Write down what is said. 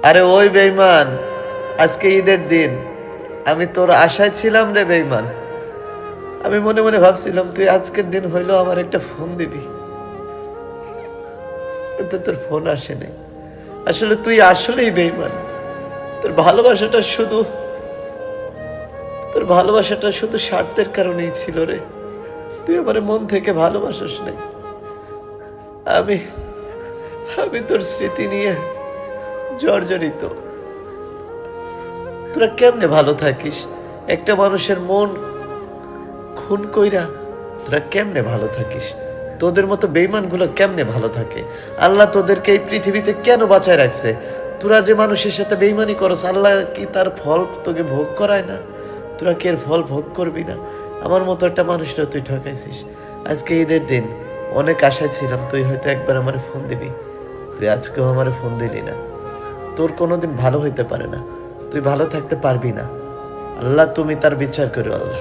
আরে ওই বেঈমান, আজকে ঈদের দিন, আমি তোর আশায় ছিলাম রে বেঈমান। আমি মনে মনে ভাবছিলাম তুই আজকের দিন হইলো আমার একটা ফোন দিবি, কিন্তু তোর ফোন আসেনি। আসলে তুই আসলেই বেঈমান। তোর ভালোবাসাটা শুধু তোর ভালোবাসাটা শুধু স্বার্থের কারণেই ছিল রে। তুই আমার মন থেকে ভালোবাসিস নাই। আমি আমি তোর স্মৃতি নিয়ে জর্জরিত। তোরা কেমনে ভালো থাকিস? একটা মানুষের মন খুন কইরা তোরা কেমনে ভালো থাকিস? তোদের মতো বেঈমানগুলো কেমনে ভালো থাকে? আল্লাহ তোদেরকে এই পৃথিবীতে কেন বাঁচায় রাখছে? তোরা যে মানুষের সাথে বেঈমানি করস, আল্লাহ কি তার ফল তোকে ভোগ করায় না? তোরা কি এর ফল ভোগ করবি না? আমার মতো একটা মানুষরা তুই ঠকাইছিস। আজকে ঈদের দিন, অনেক আশায় ছিলাম তুই হয়তো একবার আমার ফোন দিবি। তুই আজকেও আমার ফোন দিলি না। তোর কোনোদিন ভালো হইতে পারে না, তুই ভালো থাকতে পারবি না। আল্লাহ তুমি তার বিচার করো আল্লাহ।